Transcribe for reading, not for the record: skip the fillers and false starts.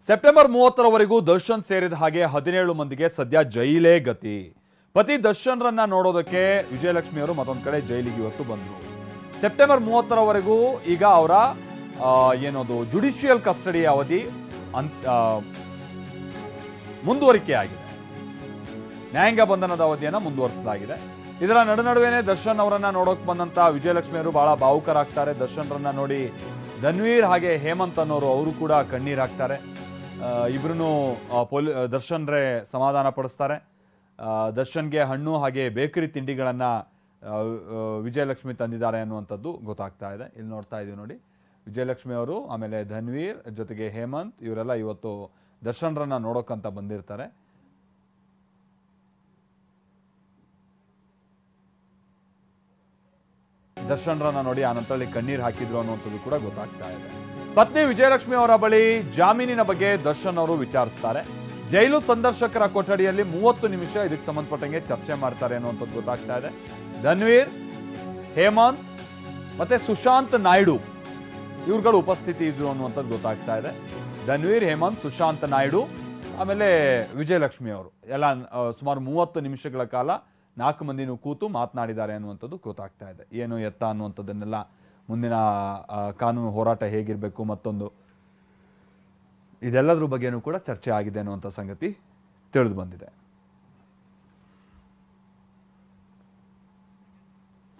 September 30ರವರೆಗೂ Darshan ಸೇರಿದ ಹಾಗೆ 17 ಮಂದಿಗೆ ಸದ್ಯ ಜೈಲೇ ಗತಿ. ಪತಿ ದರ್ಶನ್ರನ್ನ ನೋಡೋದಕ್ಕೆ ವಿಜಯಲಕ್ಷ್ಮಿ ಅವರು ಮತ್ತೊಂದು ಕಡೆ ಜೈಲಿಗೆ ಇವತ್ತು ಬಂದರು. ಸೆಪ್ಟೆಂಬರ್ 30ರವರೆಗೂ ಈಗ ಅವರ ಏನದು ಜುಡಿಷಿಯಲ್ ಕಸ್ಟಡಿ ಅವಧಿ ಮುಂದುವರಿಕೆ ಆಗಿದೆ. ನ್ಯಾಯಾಂಗ ಬಂಧನದ ಅವಧಿಯನ್ನು ಮುಂದುವರಿಸಲಾಗಿದೆ. ಇದರ ನಡುವೆನೇ ದರ್ಶನ್ ಅವರನ್ನ ನೋಡೋಕೆ ಬಂದಂತ ವಿಜಯಲಕ್ಷ್ಮಿ ಅವರು ಬಹಳ ಭಾವುಕರಾಗ್ತಾರೆ. ದರ್ಶನ್ರನ್ನ ನೋಡಿ ಧನ್ವೀರ್ ಹಾಗೆ ಹೇಮಂತ್ ಅನ್ನೋರು ಅವರು ಕೂಡ ಕಣ್ಣೀರು ಹಾಕ್ತಾರೆ. ಇಬ್ರು ದರ್ಶನ್ರೇ ಸಮಾಧಾನ ಪಡಿಸ್ತಾರೆ. ದರ್ಶನ್ಗೆ ಹಣ್ಣು ಹಾಗೆ ಬೇಕರಿ ತಿಂಡಿಗಳನ್ನು ವಿಜಯಲಕ್ಷ್ಮಿ ತಂದಿದ್ದಾರೆ ಅನ್ನುವಂಥದ್ದು ಗೊತ್ತಾಗ್ತಾ ಇದೆ. ಇಲ್ಲಿ ನೋಡ್ತಾ ಇದೀವಿ ನೋಡಿ, ವಿಜಯಲಕ್ಷ್ಮಿ ಅವರು ಆಮೇಲೆ ಧನ್ವೀರ್ ಜೊತೆಗೆ ಹೇಮಂತ್ ಇವರೆಲ್ಲ ಇವತ್ತು ದರ್ಶನ್ರನ್ನ ನೋಡೋಕ್ಕಂತ ಬಂದಿರ್ತಾರೆ. ದರ್ಶನ್ರನ್ನ ನೋಡಿ ಆನಂತರದಲ್ಲಿ ಕಣ್ಣೀರು ಹಾಕಿದ್ರು ಅನ್ನುವಂಥದ್ದು ಕೂಡ ಗೊತ್ತಾಗ್ತಾ ಇದೆ. ಪತ್ನಿ ವಿಜಯಲಕ್ಷ್ಮಿ ಅವರ ಬಳಿ ಜಾಮೀನಿನ ಬಗ್ಗೆ ದರ್ಶನ್ ಅವರು ವಿಚಾರಿಸ್ತಾರೆ. ಜೈಲು ಸಂದರ್ಶಕರ ಕೊಠಡಿಯಲ್ಲಿ 30 ನಿಮಿಷ ಇದಕ್ಕೆ ಸಂಬಂಧಪಟ್ಟಂಗೆ ಚರ್ಚೆ ಮಾಡ್ತಾರೆ ಅನ್ನುವಂಥದ್ದು ಗೊತ್ತಾಗ್ತಾ ಇದೆ. ಧನ್ವೀರ್, ಹೇಮಂತ್ ಮತ್ತೆ ಸುಶಾಂತ್ ನಾಯ್ಡು ಇವ್ರುಗಳು ಉಪಸ್ಥಿತಿ ಇದ್ರು ಅನ್ನುವಂಥದ್ದು ಗೊತ್ತಾಗ್ತಾ ಇದೆ. ಧನ್ವೀರ್, ಹೇಮಂತ್, ಸುಶಾಂತ್ ನಾಯ್ಡು ಆಮೇಲೆ ವಿಜಯಲಕ್ಷ್ಮಿ ಅವರು ಎಲ್ಲ ಸುಮಾರು 30 ನಿಮಿಷಗಳ ಕಾಲ 4 ಮಂದಿನೂ ಕೂತು ಮಾತನಾಡಿದ್ದಾರೆ ಅನ್ನುವಂಥದ್ದು ಗೊತ್ತಾಗ್ತಾ ಇದೆ. ಏನು ಎತ್ತ ಅನ್ನುವಂಥದ್ದನ್ನೆಲ್ಲ ಮುಂದಿನ ಕಾನೂನು ಹೋರಾಟ ಹೇಗಿರಬೇಕು ಮತ್ತೊಂದು ಇದೆಲ್ಲದ್ರ ಬಗ್ಗೆನೂ ಕೂಡ ಚರ್ಚೆ ಆಗಿದೆ ಅನ್ನುವಂಥ ಸಂಗತಿ ತಿಳಿದು ಬಂದಿದೆ.